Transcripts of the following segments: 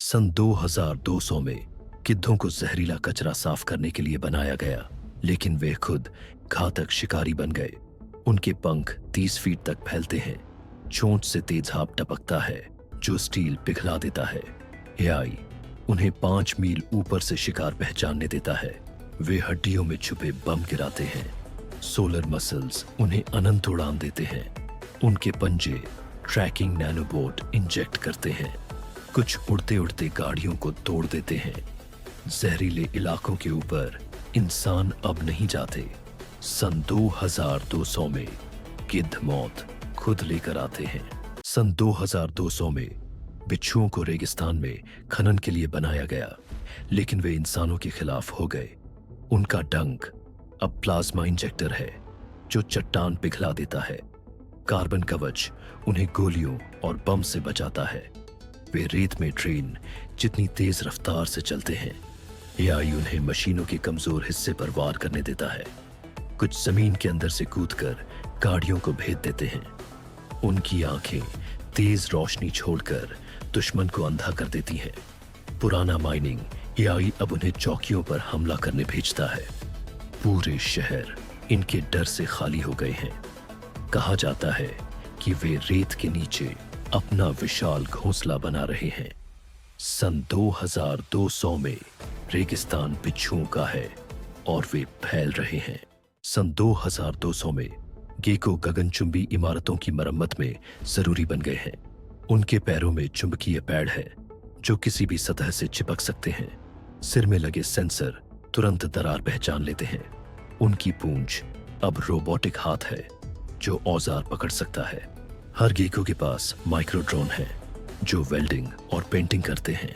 सन 2200 में गिद्धों को जहरीला कचरा साफ करने के लिए बनाया गया, लेकिन वे खुद घातक शिकारी बन गए। उनके पंख 30 फीट तक फैलते हैं, चोंच से तेज भाप टपकता है जो स्टील पिघला देता है। एआई उन्हें 5 मील ऊपर से शिकार पहचानने देता है। वे हड्डियों में छुपे बम गिराते हैं। सोलर मसल्स उन्हें अनंत उड़ान देते हैं। उनके पंजे ट्रैकिंग नैनोबोट इंजेक्ट करते हैं, कुछ उड़ते उड़ते गाड़ियों को तोड़ देते हैं। जहरीले इलाकों के ऊपर इंसान अब नहीं जाते। सन 2200 में गिद्ध मौत खुद लेकर आते हैं। सन 2200 में बिच्छुओं को रेगिस्तान में खनन के लिए बनाया गया, लेकिन वे इंसानों के खिलाफ हो गए। उनका डंक अब प्लाज्मा इंजेक्टर है जो चट्टान पिघला देता है। कार्बन कवच उन्हें गोलियों और बम से बचाता है। वे रेत में ट्रेन जितनी तेज रफ्तार से चलते हैं। एआई उन्हें मशीनों के कमजोर हिस्से पर वार करने देता है। कुछ जमीन के अंदर से कूदकर गाड़ियों को भेद देते हैं। उनकी आंखें तेज रोशनी छोड़कर दुश्मन को अंधा कर देती हैं। पुराना माइनिंग एआई अब उन्हें चौकियों पर हमला करने भेजता है। पूरे शहर इनके डर से खाली हो गए हैं। कहा जाता है कि वे रेत के नीचे अपना विशाल घोंसला बना रहे हैं। सन 2200 में रेगिस्तान बिच्छुओं का है और वे फैल रहे हैं। सन 2200 में गेको गगनचुंबी इमारतों की मरम्मत में जरूरी बन गए हैं। उनके पैरों में चुंबकीय पैड है जो किसी भी सतह से चिपक सकते हैं। सिर में लगे सेंसर तुरंत दरार पहचान लेते हैं। उनकी पूंछ अब रोबोटिक हाथ है जो औजार पकड़ सकता है। हर गेको के पास माइक्रो ड्रोन है जो वेल्डिंग और पेंटिंग करते हैं।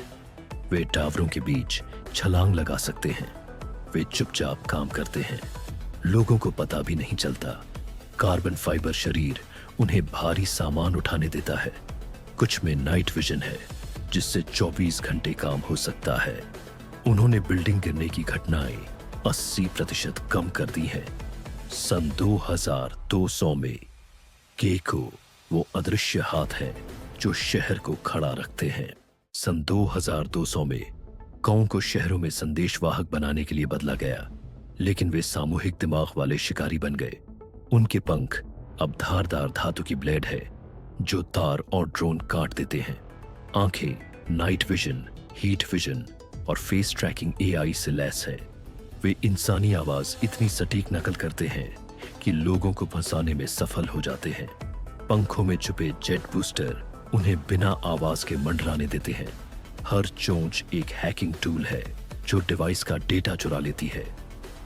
वे टावरों के बीच छलांग लगा सकते हैं। वे चुपचाप काम करते हैं, लोगों को पता भी नहीं चलता। कार्बन फाइबर शरीर उन्हें भारी सामान उठाने देता है। कुछ में नाइट विजन है जिससे 24 घंटे काम हो सकता है। उन्होंने बिल्डिंग गिरने की घटनाएं 80% कम कर दी हैं। सन 2200 में गेको वो अदृश्य हाथ है जो शहर को खड़ा रखते हैं। सन 2200 में गांवों को शहरों में संदेशवाहक बनाने के लिए बदला गया, लेकिन वे सामूहिक दिमाग वाले शिकारी बन गए। उनके पंख अब धारदार धातु की ब्लेड है जो तार और ड्रोन काट देते हैं। आंखें नाइट विजन, हीट विजन और फेस ट्रैकिंग एआई से लैस है। वे इंसानी आवाज इतनी सटीक नकल करते हैं कि लोगों को फंसाने में सफल हो जाते हैं। पंखों में छुपे जेट बूस्टर उन्हें बिना आवाज के मंडराने देते हैं। हर चोंच एक हैकिंग टूल है जो डिवाइस का डेटा चुरा लेती है।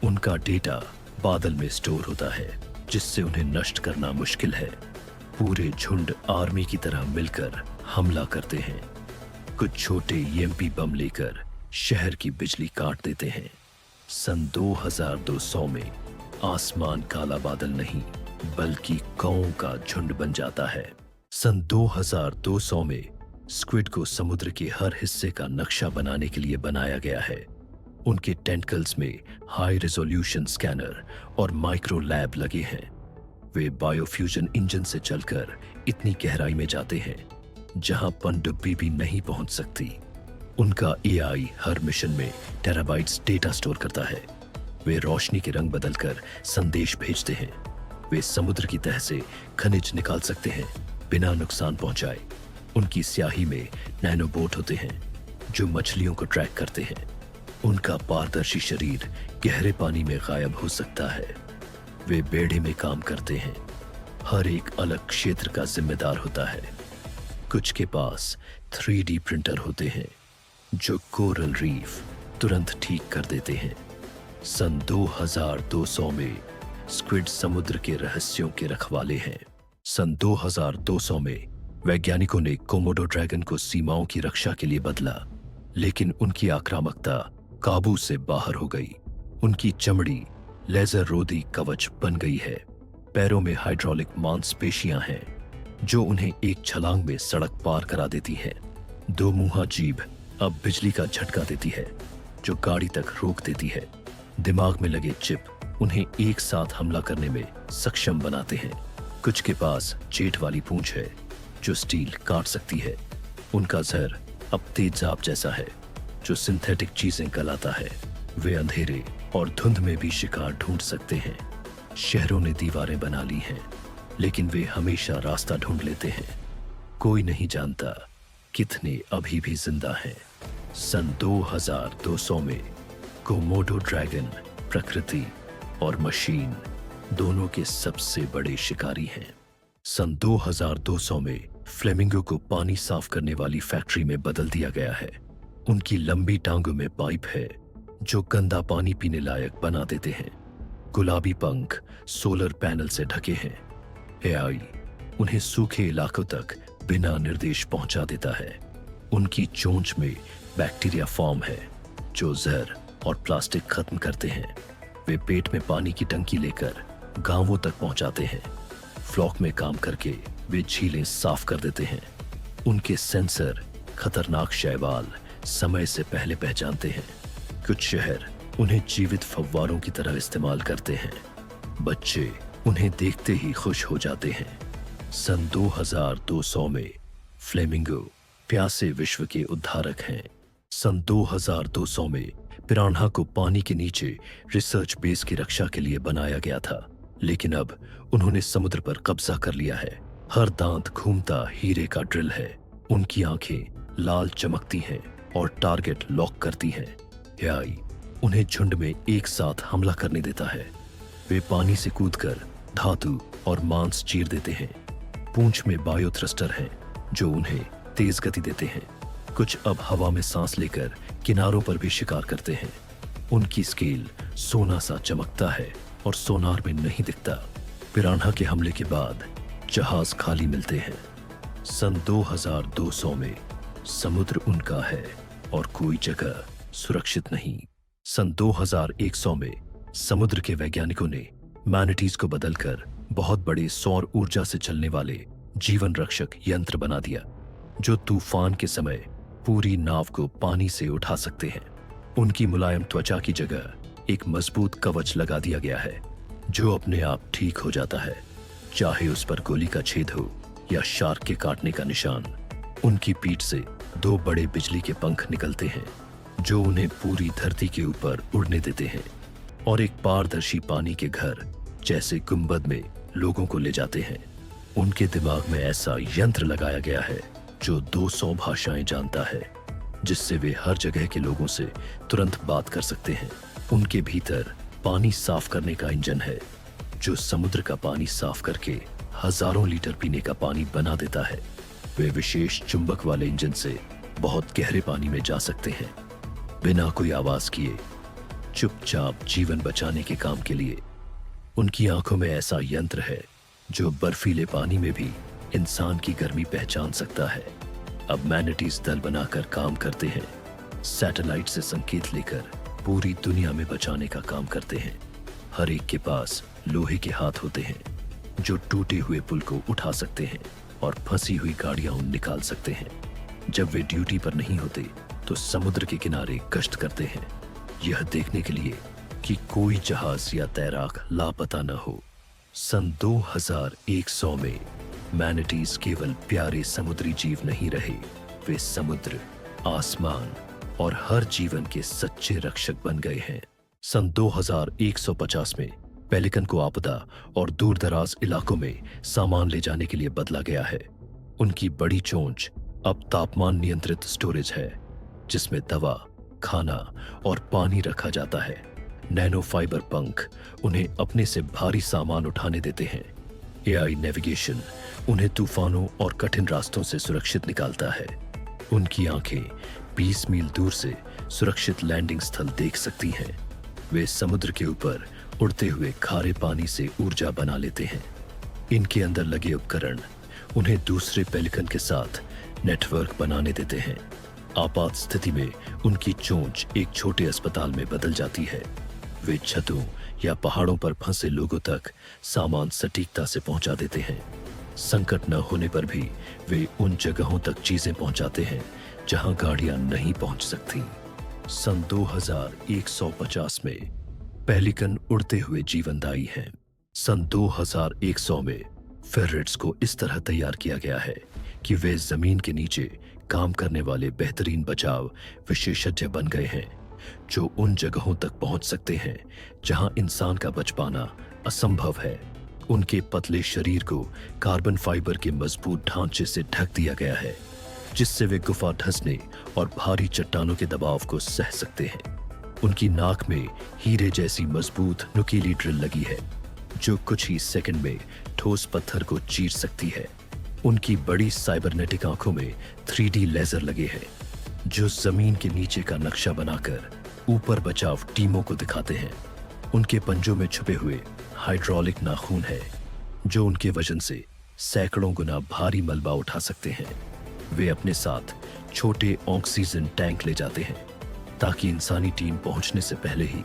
उनका डेटा बादल में स्टोर होता है जिससे उन्हें नष्ट करना मुश्किल है। पूरे झुंड आर्मी की तरह मिलकर हमला करते हैं। कुछ छोटे ईएमपी बम लेकर शहर की बिजली काट देते हैं। सन 2200 में आसमान काला बादल नहीं बल्कि कौओं का झुंड बन जाता है। सन 2200 में स्क्विड को समुद्र के हर हिस्से का नक्शा बनाने के लिए बनाया गया है। उनके टेंटकल्स में हाई रेजोल्यूशन स्कैनर और माइक्रो लैब लगे हैं। वे बायोफ्यूजन इंजन से चलकर इतनी गहराई में जाते हैं जहां पनडुब्बी भी नहीं पहुंच सकती। उनका एआई हर मिशन में टेराबाइट्स डेटा स्टोर करता है। वे रोशनी के रंग बदलकर संदेश भेजते हैं। वे समुद्र की तह से खनिज निकाल सकते हैं बिना नुकसान पहुंचाए। उनकी स्याही में नैनोबोट होते हैं जो मछलियों को ट्रैक करते हैं। उनका पारदर्शी शरीर गहरे पानी में गायब हो सकता है। वे बेड़े में काम करते हैं, हर एक अलग क्षेत्र का जिम्मेदार होता है। कुछ के पास 3D प्रिंटर होते हैं जो कोरल रीफ तुरंत ठीक कर देते हैं। सन 2200 में स्क्विड समुद्र के रहस्यों के रखवाले हैं। सन 2200 में वैज्ञानिकों ने कोमोडो ड्रैगन को सीमाओं की रक्षा के लिए बदला, लेकिन उनकी आक्रामकता काबू से बाहर हो गई। उनकी चमड़ी लेजर रोधी कवच बन गई है। पैरों में हाइड्रोलिक मांसपेशियां हैं जो उन्हें एक छलांग में सड़क पार करा देती हैं। दो मुंहा जीभ अब बिजली का झटका देती है जो गाड़ी तक रोक देती है। दिमाग में लगे चिप उन्हें एक साथ हमला करने में सक्षम बनाते हैं। कुछ के पास जेट वाली पूंछ है जो स्टील काट सकती है। उनका जहर अब तेजाब जैसा है जो सिंथेटिक चीजें गलाता है। वे अंधेरे और धुंध में भी शिकार ढूंढ सकते हैं। शहरों ने दीवारें बना ली हैं, लेकिन वे हमेशा रास्ता ढूंढ लेते हैं। कोई नहीं जानता कितने अभी भी जिंदा हैं। सन 2200 में कोमोडो ड्रैगन प्रकृति और मशीन दोनों के सबसे बड़े शिकारी हैं। सन 2200 में फ्लेमिंगो को पानी साफ करने वाली फैक्ट्री में बदल दिया गया है। उनकी लंबी टांगों में पाइप है जो गंदा पानी पीने लायक बना देते हैं। गुलाबी पंख सोलर पैनल से ढके हैं। एआई उन्हें सूखे इलाकों तक बिना निर्देश पहुंचा देता है। उनकी चोंच में बैक्टीरिया फॉर्म है जो जहर और प्लास्टिक खत्म करते हैं। वे पेट में पानी की टंकी लेकर गांवों तक पहुंचाते हैं। फ्लॉक में काम करके वे झीलें साफ कर देते हैं। उनके सेंसर खतरनाक शैवाल समय से पहले पहचानते हैं। कुछ शहर उन्हें जीवित फव्वारों की तरह इस्तेमाल करते हैं। बच्चे उन्हें देखते ही खुश हो जाते हैं। सन 2200 में फ्लेमिंगो प्यासे विश्व के उद्धारक हैं। सन 2200 में पिरान्हा को पानी के नीचे रिसर्च बेस की रक्षा के लिए बनाया गया था, लेकिन अब उन्होंने समुद्र पर कब्जा कर लिया है। हर दांत घूमता हीरे का ड्रिल है। उनकी आंखें लाल चमकती हैं और टारगेट लॉक करती हैं। एआई उन्हें झुंड में एक साथ हमला करने देता है। वे पानी से कूदकर धातु और मांस चीर देते हैं। पूंछ में बायो थ्रस्टर हैं जो उन्हें तेज गति देते हैं। कुछ अब हवा में सांस लेकर किनारों पर भी शिकार करते हैं। उनकी स्केल सोना सा चमकता है और सोनार में नहीं दिखता। पिरान्हा के हमले के बाद जहाज खाली मिलते हैं। सन 2200 में समुद्र उनका है और कोई जगह सुरक्षित नहीं। सन 2100 में समुद्र के वैज्ञानिकों ने मैनिटीज को बदलकर बहुत बड़े सौर ऊर्जा से चलने वाले जीवन रक्षक यंत्र बना दिया जो तूफान के समय पूरी नाव को पानी से उठा सकते हैं। उनकी मुलायम त्वचा की जगह एक मजबूत कवच लगा दिया गया है जो अपने आप ठीक हो जाता है, चाहे उस पर गोली का छेद हो या शार्क के काटने का निशान। उनकी पीठ से 2 बड़े बिजली के पंख निकलते हैं जो उन्हें पूरी धरती के ऊपर उड़ने देते हैं और एक पारदर्शी पानी के घर जैसे गुंबद में लोगों को ले जाते हैं। उनके दिमाग में ऐसा यंत्र लगाया गया है जो 200 भाषाएं जानता है, जिससे वे हर जगह के लोगों से तुरंत बात कर सकते हैं। उनके भीतर पानी साफ करने का इंजन है जो समुद्र का पानी साफ करके हजारों लीटर पीने का पानी बना देता है। वे विशेष चुंबक वाले इंजन से बहुत गहरे पानी में जा सकते हैं बिना कोई आवाज किए, चुपचाप जीवन बचाने के काम के लिए। उनकी आंखों में ऐसा यंत्र है जो बर्फीले पानी में भी इंसान की गर्मी पहचान सकता है। अब मैनिटीज दल बनाकर काम करते हैं। सैटेलाइट से संकेत लेकर पूरी दुनिया में बचाने का काम करते हैं। हर एक के पास लोहे के हाथ होते हैं जो टूटे हुए पुल को उठा सकते हैं और फंसी हुई गाड़ियां निकाल सकते हैं। जब वे ड्यूटी पर नहीं होते तो समुद्र के किनारे गश्त करते हैं, यह देखने के लिए कि कोई जहाज या तैराक लापता न हो। सन 2100 में मैनिटीज केवल प्यारे समुद्री जीव नहीं रहे, वे समुद्र, आसमान और हर जीवन के सच्चे रक्षक बन गए हैं। सन 2150 में पेलिकन को आपदा और दूर दराज इलाकों में सामान ले जाने के लिए बदला गया है। उनकी बड़ी चोंच अब तापमान नियंत्रित स्टोरेज है जिसमें दवा, खाना और पानी रखा जाता है। नैनो फाइबर पंख उन्हें अपने से भारी सामान उठाने देते हैं। एआई नेविगेशन उन्हें तूफानों और कठिन रास्तों से सुरक्षित निकालता है। उनकी आंखें 20 मील दूर से सुरक्षित लैंडिंग स्थल देख सकती हैं। वे समुद्र के ऊपर उड़ते हुए खारे पानी से ऊर्जा बना लेते हैं। इनके अंदर लगे उपकरण उन्हें दूसरे पेलिकन के साथ नेटवर्क बनाने देते हैं। आपात स्थिति में उनकी चोंच एक छोटे अस्पताल में बदल जाती है। वे छतों या पहाड़ों पर फंसे लोगों तक सामान सटीकता से पहुंचा देते हैं। संकट न होने पर भी वे उन जगहों तक चीजें पहुंचाते हैं जहां गाड़ियां नहीं पहुंच सकती। सन 2150 में पेलिकन उड़ते हुए जीवनदायी हैं। सन 2100 में फेरेट्स को इस तरह तैयार किया गया है कि वे जमीन के नीचे काम करने वाले बेहतरीन बचाव विशेषज्ञ बन गए हैं, जो उन जगहों तक पहुंच सकते हैं जहां इंसान का बच पाना असंभव है। उनके पतले शरीर को कार्बन फाइबर के मजबूत ढांचे से ढक दिया गया है, जिससे वे गुफा धंसने और भारी चट्टानों के दबाव को सह सकते हैं। उनकी नाक में हीरे जैसी मजबूत नुकीली ड्रिल लगी है, जो कुछ ही सेकंड में ठोस पत्थर को चीर सकती है। उनकी बड़ी साइबरनेटिक आंखों में 3D लेजर लगे हैं, जो जमीन के नीचे का नक्शा बनाकर ऊपर बचाव टीमों को दिखाते हैं। उनके पंजों में छुपे हुए हाइड्रोलिक नाखून है, जो उनके वजन से सैकड़ों गुना भारी मलबा उठा सकते हैं। वे अपने साथ छोटे ऑक्सीजन टैंक ले जाते हैं, ताकि इंसानी टीम पहुंचने से पहले ही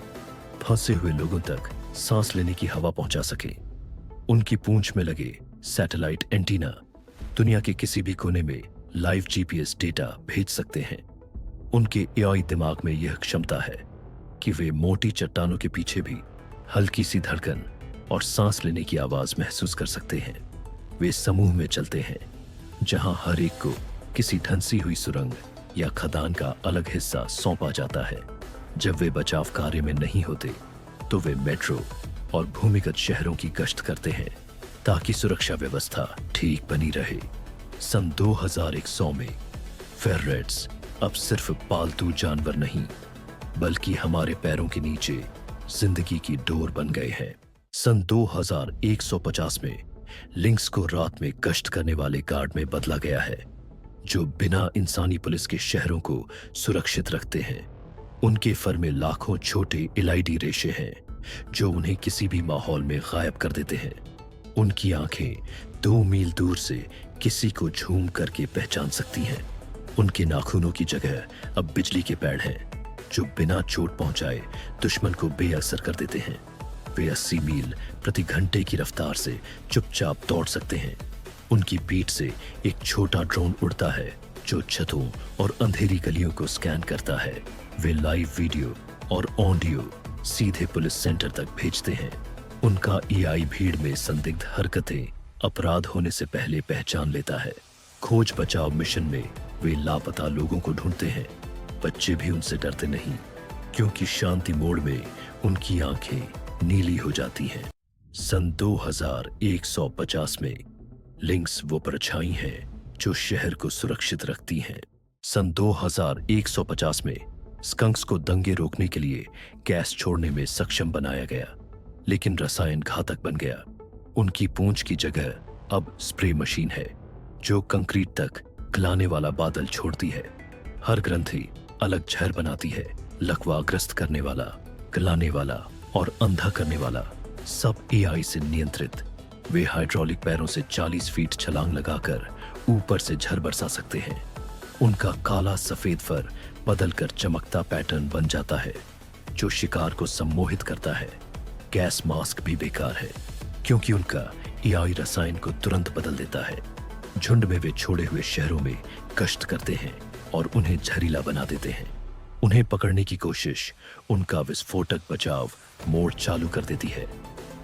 फंसे हुए लोगों तक सांस लेने की हवा पहुंचा सके। उनकी पूंछ में लगे सैटेलाइट एंटीना दुनिया के किसी भी कोने में लाइव GPS डेटा भेज सकते हैं। उनके AI दिमाग में यह क्षमता है कि वे मोटी चट्टानों के पीछे भी हल्की सी धड़कन और सांस लेने की आवाज महसूस कर सकते हैं। वे समूह में चलते हैं, जहां हर एक को किसी धंसी हुई सुरंग या खदान का अलग हिस्सा सौंपा जाता है। जब वे बचाव कार्य में नहीं होते, तो वे मेट्रो और भूमिगत शहरों की गश्त करते हैं, ताकि सुरक्षा व्यवस्था ठीक बनी रहे। सन 2100 में फेररेट्स अब सिर्फ पालतू जानवर नहीं, बल्कि हमारे पैरों के नीचे जिंदगी की डोर बन गए हैं। सन 2150 में लिंक्स को रात में गश्त करने वाले गार्ड में बदला गया है, जो बिना इंसानी पुलिस के शहरों को सुरक्षित रखते हैं। उनके फर में लाखों छोटे इलाइडी रेशे हैं, जो उन्हें किसी भी माहौल में गायब कर देते हैं। उनकी आंखें 2 मील दूर से किसी को झूम करके पहचान सकती हैं। उनके नाखूनों की जगह अब बिजली के पैड हैं, जो बिना चोट पहुंचाए दुश्मन को बेअसर कर देते हैं। वे 80 मील प्रति घंटे की रफ्तार से चुपचाप दौड़ सकते हैं। उनकी पीठ से एक छोटा ड्रोन उड़ता है, जो छतों और अंधेरी गलियों को स्कैन करता है। वे लाइव वीडियो और ऑडियो सीधे पुलिस सेंटर तक भेजते हैं। उनका AI भीड़ में संदिग्ध हरकतें अपराध होने से पहले पहचान लेता है। खोज बचाव मिशन में वे लापता लोगों को ढूंढते हैं। बच्चे भी उनसे डरते नहीं, क्योंकि शांति मोड में उनकी आंखें नीली हो जाती हैं। सन 2150 में लिंक्स वो परछाई हैं जो शहर को सुरक्षित रखती हैं। सन 2150 में स्कंक्स को दंगे रोकने के लिए गैस छोड़ने में सक्षम बनाया गया, लेकिन रसायन घातक बन गया। उनकी पूंछ की जगह अब स्प्रे मशीन है, जो कंक्रीट तक गलाने वाला बादल छोड़ती है। हर ग्रंथि अलग जहर बनाती है। लकवाग्रस्त करने वाला, गलाने वाला और अंधा करने वाला, सब AI से नियंत्रित। वे हाइड्रोलिक पैरों से 40 फीट छलांग लगाकर ऊपर से झर बरसा सकते हैं। उनका काला सफेद फर बदलकर चमकता पैटर्न बन जाता है, जो शिकार को सम्मोहित करता है। गैस मास्क भी बेकार है, क्योंकि उनका AI रसायन को तुरंत बदल देता है। झुंड में वे छोड़े हुए शहरों में गश्त करते हैं और उन्हें जहरीला बना देते हैं। उन्हें पकड़ने की कोशिश उनका विस्फोटक बचाव मोड चालू कर देती है।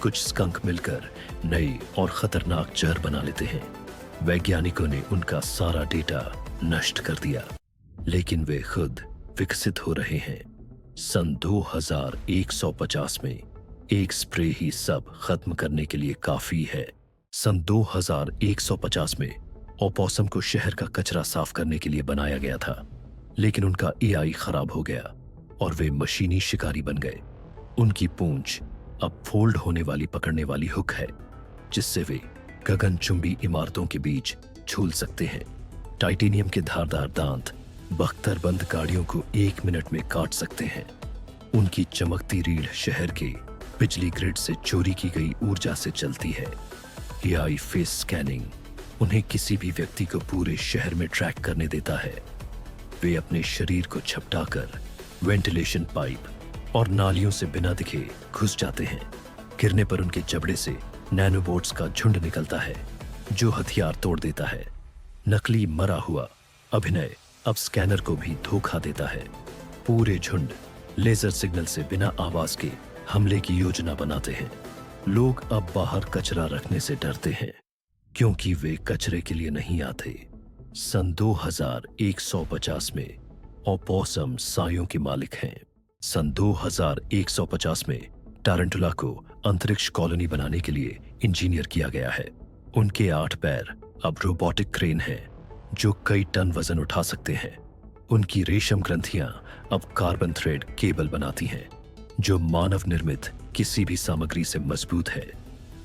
कुछ स्कंक मिलकर नए और खतरनाक जहर बना लेते हैं। वैज्ञानिकों ने उनका सारा डेटा नष्ट कर दिया, लेकिन वे खुद विकसित हो रहे हैं। सन 2150 में एक स्प्रे ही सब खत्म करने के लिए काफी है। सन 2150 में ओपोसम को शहर का कचरा साफ करने के लिए बनाया गया था, लेकिन उनका AI खराब हो गया और वे मशीनी शिकारी बन गए। उनकी पूंछ अब फोल्ड होने वाली पकड़ने वाली हुक है, जिससे वे गगनचुंबी इमारतों के बीच झूल सकते हैं। टाइटेनियम के धारदार दांत बख्तरबंद गाड़ियों को 1 मिनट में काट सकते हैं। उनकी चमकती रीढ़ शहर के बिजली ग्रिड से चोरी की गई ऊर्जा से चलती है। AI फेस स्कैनिंग उन्हें किसी भी व्यक्ति को पूरे शहर में ट्रैक करने देता है। वे अपने शरीर को झपटाकर वेंटिलेशन पाइप और नालियों से बिना दिखे घुस जाते हैं। गिरने पर उनके जबड़े से नैनोबोट्स का झुंड निकलता है, जो हथियार तोड़ देता है। नकली मरा हुआ अभिनय अब स्कैनर को भी धोखा देता है। पूरे झुंड लेजर सिग्नल से बिना आवाज के हमले की योजना बनाते हैं। लोग अब बाहर कचरा रखने से डरते हैं, क्योंकि वे कचरे के लिए नहीं आते, सन 2150 में ओपोसम सायों के मालिक हैं। सन 2150 में टारंटुला को अंतरिक्ष कॉलोनी बनाने के लिए इंजीनियर किया गया है। उनके 8 पैर अब रोबोटिक क्रेन हैं जो कई टन वजन उठा सकते हैं। उनकी रेशम ग्रंथियां अब कार्बन थ्रेड केबल बनाती हैं जो मानव निर्मित किसी भी सामग्री से मजबूत है।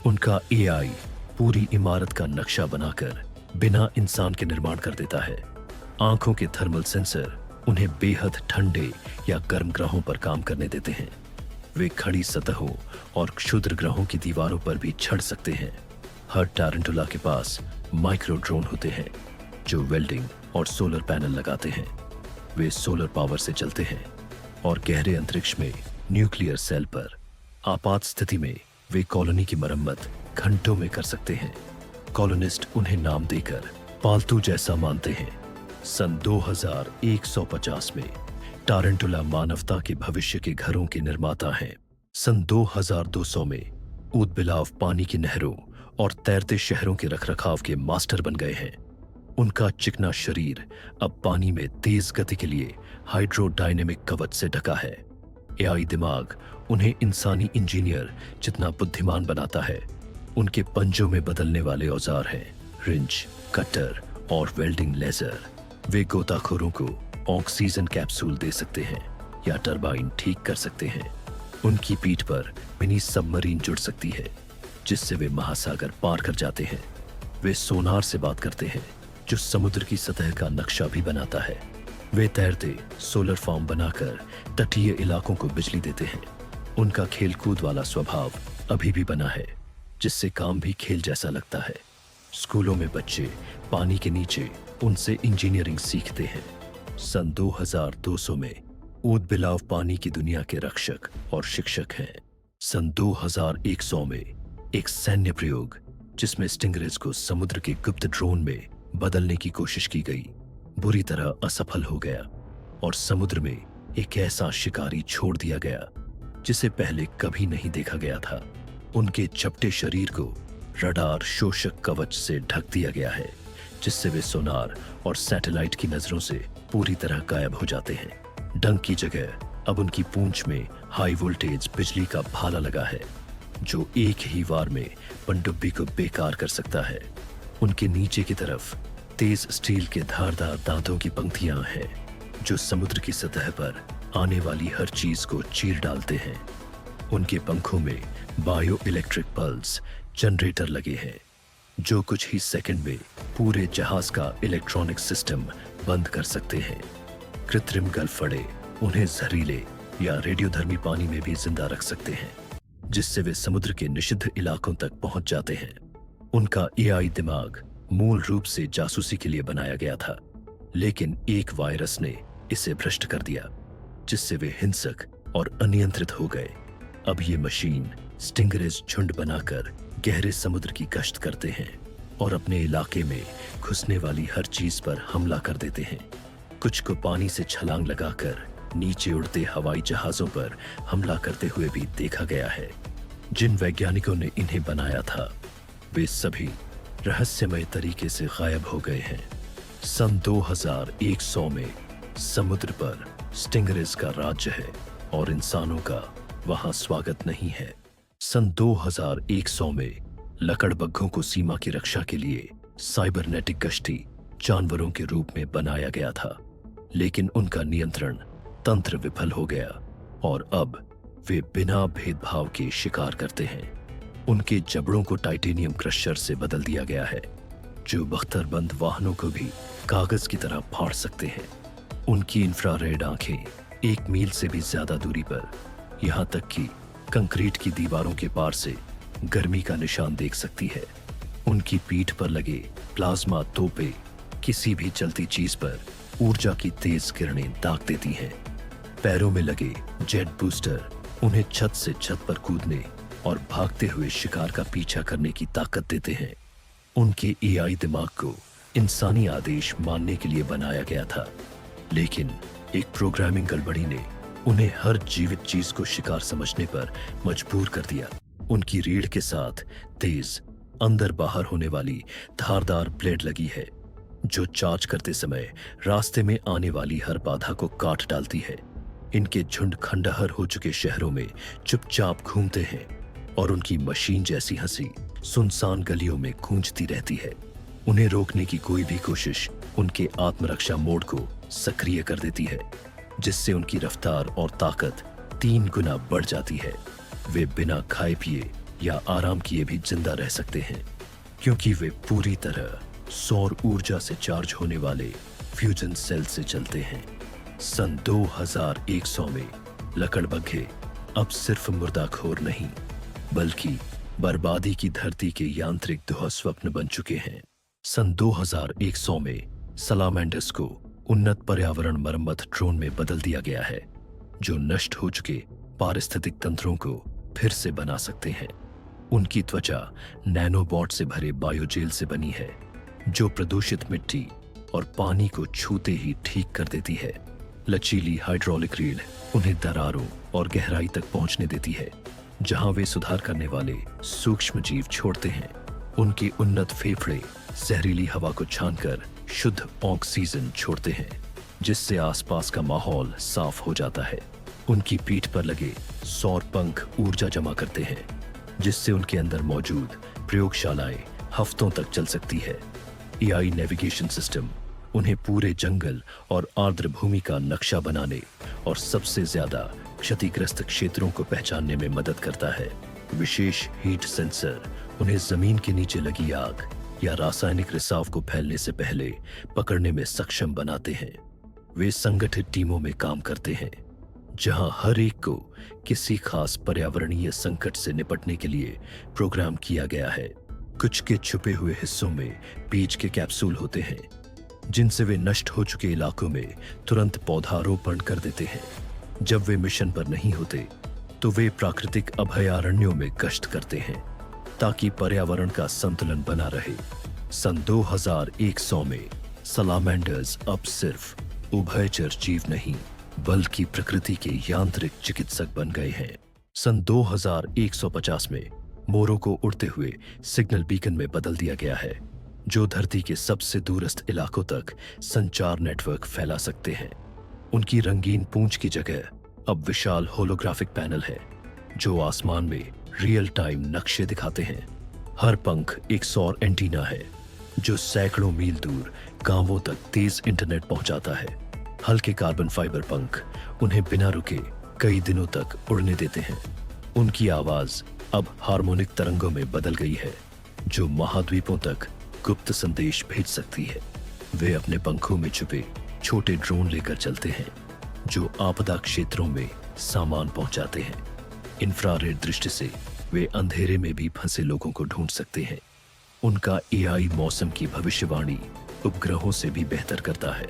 उनका एआई पूरी इमारत का नक्शा बनाकर बिना इंसान के निर्माण कर देता है। आंखों के थर्मल सेंसर उन्हें बेहद ठंडे या गर्म ग्रहों पर काम करने देते हैं। वे खड़ी सतहों और क्षुद्र ग्रहों की दीवारों पर भी चढ़ सकते हैं। हर टारंटुला के पास माइक्रो ड्रोन होते हैं जो वेल्डिंग और सोलर पैनल लगाते हैं। वे सोलर पावर से चलते हैं और गहरे अंतरिक्ष में न्यूक्लियर सेल पर आपात स्थिति में वे कॉलोनी की मरम्मत घंटों में कर सकते हैं। कॉलोनिस्ट उन्हें नाम देकर पालतू जैसा मानते हैं। सन 2150 में टारंटुला मानवता के भविष्य के घरों के निर्माता हैं। सन 2200 में ऊदबिलाव पानी की नहरों और तैरते शहरों के रखरखाव के मास्टर बन गए हैं। उनका चिकना शरीर अब पानी में तेज गति के लिए हाइड्रोडायनेमिक कवच से ढका है। एआई दिमाग उन्हें इंसानी इंजीनियर जितना बुद्धिमान बनाता है। उनके पंजों में बदलने वाले औजार हैं रिंच, कटर और वेल्डिंग लेजर। वे गोताखोरों को ऑक्सीजन कैप्सूल दे सकते हैं या टरबाइन ठीक कर सकते हैं। उनकी पीठ पर मिनी सबमरीन जुड़ सकती है जिससे वे महासागर पार कर जाते हैं। वे सोनार से बात करते हैं जो समुद्र की सतह का नक्शा भी बनाता है। वे तैरते सोलर फार्म बनाकर तटीय इलाकों को बिजली देते हैं। उनका खेलकूद वाला स्वभाव अभी भी बना है जिससे काम भी खेल जैसा लगता है। स्कूलों में बच्चे पानी के नीचे उनसे इंजीनियरिंग सीखते हैं। सन 2200 में ऊदबिलाव पानी की दुनिया के रक्षक और शिक्षक हैं। सन 2100 में एक सैन्य प्रयोग जिसमें स्टिंगरेज को समुद्र के गुप्त ड्रोन में बदलने की कोशिश की गई बुरी तरह असफल हो गया और समुद्र में एक ऐसा शिकारी छोड़ दिया गया जिसे पहले कभी नहीं देखा गया था। उनके चपटे शरीर को रडार शोषक कवच से ढक दिया गया है जिससे वे सोनार और सैटेलाइट की नजरों से पूरी तरह गायब हो जाते हैं। डंक की जगह अब उनकी पूंछ में हाई वोल्टेज बिजली का भाला लगा है जो एक ही वार में पनडुब्बी को बेकार कर सकता है। उनके नीचे की तरफ तेज स्टील के धारदार दांतों की पंक्तियां हैं जो समुद्र की सतह पर आने वाली हर चीज को चीर डालते हैं। उनके पंखों में बायो इलेक्ट्रिक पल्स जनरेटर लगे हैं जो कुछ ही सेकंड में पूरे जहाज का इलेक्ट्रॉनिक सिस्टम बंद कर सकते हैं। कृत्रिम गलफड़े उन्हें जहरीले या रेडियोधर्मी पानी में भी जिंदा रख सकते हैं जिससे वे समुद्र के निषिद्ध इलाकों तक पहुंच जाते हैं। उनका एआई दिमाग मूल रूप से जासूसी के लिए बनाया गया था लेकिन एक वायरस ने इसे भ्रष्ट कर दिया जिससे वे हिंसक और अनियंत्रित हो गए। अब ये मशीन स्टिंगरेज झुंड बनाकर गहरे समुद्र की गश्त करते हैं और अपने इलाके में घुसने वाली हर चीज पर हमला कर देते हैं। कुछ को पानी से छलांग लगाकर नीचे उड़ते हवाई जहाजों पर हमला करते हुए भी देखा गया है। जिन वैज्ञानिकों ने इन्हें बनाया था वे सभी रहस्यमय तरीके से गायब हो गए हैं। सन 2100 में समुद्र पर स्टिंगरेज का राज्य है और इंसानों का वहां स्वागत नहीं है। सन 2100 में लकड़बग्घों को सीमा की रक्षा के लिए साइबरनेटिक कश्ती जानवरों के रूप में बनाया गया था लेकिन उनका नियंत्रण तंत्र विफल हो गया और अब वे बिना भेदभाव के शिकार करते हैं। उनके जबड़ों को टाइटेनियम क्रशर से बदल दिया गया है जो बख्तरबंद वाहनों को भी कागज की तरह फाड़ सकते हैं। उनकी इंफ्रारेड आंखें 1 मील से भी ज्यादा दूरी पर, यहां तक कि कंक्रीट की दीवारों के पार से गर्मी का निशान देख सकती है। उनकी पीठ पर लगे प्लाज्मा तोपे किसी भी चलती चीज पर ऊर्जा की तेज किरणें दाग देती हैं। पैरों में लगे जेट बूस्टर उन्हें छत से छत पर कूदने और भागते हुए शिकार का पीछा करने की ताकत देते हैं। उनके एआई दिमाग को इंसानी आदेश मानने के लिए बनाया गया था लेकिन एक प्रोग्रामिंग गड़बड़ी ने उन्हें हर जीवित चीज को शिकार समझने पर मजबूर कर दिया। उनकी रीढ़ के साथ तेज अंदर बाहर होने वाली धारदार ब्लेड लगी है जो चार्ज करते समय रास्ते में आने वाली हर बाधा को काट डालती है। इनके झुंड खंडहर हो चुके शहरों में चुपचाप घूमते हैं और उनकी मशीन जैसी हंसी सुनसान गलियों में गूंजती रहती है। उन्हें रोकने की कोई भी कोशिश उनके आत्मरक्षा मोड को सक्रिय कर देती है, जिससे उनकी रफ्तार और ताकत 3 गुना बढ़ जाती है। वे बिना खाए पिए या आराम किए भी जिंदा रह सकते हैं, क्योंकि वे पूरी तरह सौर ऊर्जा से चार्ज होने वाले फ्यूजन सेल से चलते हैं। सन 2100 में लकड़बग्घे अब सिर्फ मुर्दाखोर नहीं, बल्कि बर्बादी की धरती के यांत्रिक दुःस्वप्न बन चुके हैं। सन 2100 में सलामेंडर्स को उन्नत पर्यावरण मरम्मत ड्रोन में बदल दिया गया है, जो नष्ट हो चुके पारिस्थितिक तंत्रों को फिर से बना सकते हैं। उनकी त्वचा नैनोबॉट से भरे बायोजेल से बनी है, जो प्रदूषित मिट्टी और पानी को छूते ही ठीक कर देती है। लचीली हाइड्रोलिक रीढ़ उन्हें दरारों और गहराई तक पहुंचने देती है, जहां वे सुधार करने वाले सूक्ष्म जीव छोड़ते हैं। उनके उन्नत फेफड़े जहरीली हवा को छानकर शुद्ध ऑक्सीजन छोड़ते हैं, जिससे आसपास का माहौल साफ हो जाता है। उनकी पीठ पर लगे सौर पंख ऊर्जा जमा करते हैं, जिससे उनके अंदर मौजूद प्रयोगशालाएं हफ्तों तक चल सकती है। एआई नेविगेशन सिस्टम उन्हें पूरे जंगल और आर्द्र भूमि का नक्शा बनाने और सबसे ज्यादा क्षतिग्रस्त क्षेत्रों को पहचानने में मदद करता है। विशेष हीट सेंसर उन्हें जमीन के नीचे लगी आग या रासायनिक रिसाव को फैलने से पहले पकड़ने में सक्षम बनाते हैं। वे संगठित टीमों में काम करते हैं, जहां हर एक को किसी खास पर्यावरणीय संकट से निपटने के लिए प्रोग्राम किया गया है। कुछ के छुपे हुए हिस्सों में बीज के कैप्सूल होते हैं, जिनसे वे नष्ट हो चुके इलाकों में तुरंत पौधारोपण कर देते हैं। जब वे मिशन पर नहीं होते, तो वे प्राकृतिक अभयारण्यों में गश्त करते हैं, ताकि पर्यावरण का संतुलन बना रहे। सन 2100 में सलामेंडर्स अब सिर्फ उभयचर जीव नहीं, बल्कि प्रकृति के यांत्रिक चिकित्सक बन गए हैं। सन 2150 में मोरों को उड़ते हुए सिग्नल बीकन में बदल दिया गया है, जो धरती के सबसे दूरस्थ इलाकों तक संचार नेटवर्क फैला सकते हैं। उनकी रंगीन पूंछ की जगह अब विशाल होलोग्राफिक पैनल है, जो आसमान में रियल टाइम नक्शे दिखाते हैं। हर पंख एक सौर एंटीना है, जो सैकड़ों मील दूर गांवों तक तेज इंटरनेट पहुंचाता है। हल्के कार्बन फाइबर पंख उन्हें बिना रुके कई दिनों तक उड़ने देते हैं। उनकी आवाज अब हार्मोनिक तरंगों में बदल गई है, जो महाद्वीपों तक गुप्त संदेश भेज सकती है। वे अपने पंखों में छुपे छोटे ड्रोन लेकर चलते हैं, जो आपदा क्षेत्रों में सामान पहुंचाते हैं। इंफ्रारेड दृष्टि से वे अंधेरे में भी फंसे लोगों को ढूंढ सकते हैं। उनका एआई मौसम की भविष्यवाणी उपग्रहों से भी बेहतर करता है।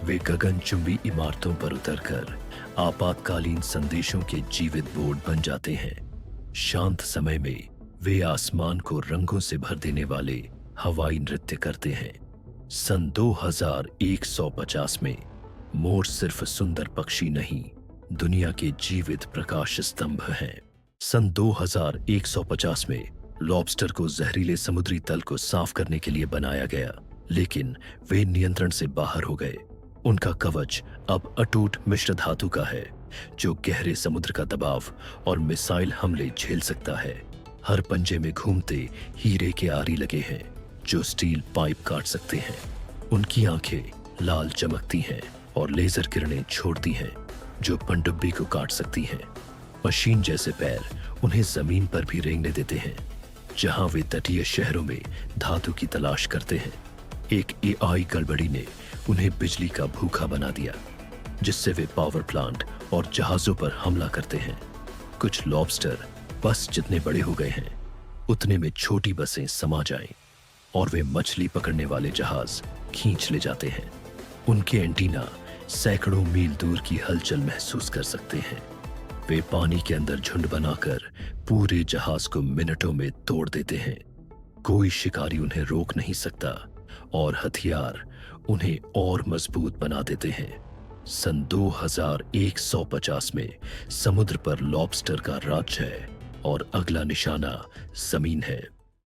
वे गगनचुंबी इमारतों पर उतरकर आपातकालीन संदेशों के जीवित बोर्ड बन जाते हैं। शांत समय में वे आसमान को रंगों से भर देने वाले हवाई नृत्य करते हैं। सन 2150 में मोर सिर्फ सुंदर पक्षी नहीं, दुनिया के जीवित प्रकाश स्तंभ हैं। सन 2150 में लॉबस्टर को जहरीले समुद्री तल को साफ करने के लिए बनाया गया, लेकिन वे नियंत्रण से बाहर हो गए। उनका कवच अब अटूट मिश्र धातु का है, जो गहरे समुद्र का दबाव और मिसाइल हमले झेल सकता है। हर पंजे में घूमते हीरे के आरी लगे हैं, जो स्टील पाइप काट सकते हैं। उनकी आंखें लाल चमकती हैं और लेजर किरणें छोड़ती हैं, जो पनडुब्बी को काट सकती हैं। मशीन जैसे पैर उन्हें जमीन पर भी रेंगने देते हैं, जहां वे तटीय शहरों में धातु की तलाश करते हैं। एक एआई गड़बड़ी ने उन्हें बिजली का भूखा बना दिया, जिससे वे पावर प्लांट और जहाजों पर हमला करते हैं। कुछ लॉबस्टर बस जितने बड़े हो गए हैं, उतने में छोटी बसें समा जाएं और वे मछली पकड़ने वाले जहाज खींच ले जाते हैं। उनके एंटीना सैकड़ों मील दूर की हलचल महसूस कर सकते हैं। वे पानी के अंदर झुंड बनाकर पूरे जहाज को मिनटों में तोड़ देते हैं। कोई शिकारी उन्हें रोक नहीं सकता और हथियार उन्हें और मजबूत बना देते हैं। सन 2150 में समुद्र पर लॉबस्टर का राज है और अगला निशाना जमीन है।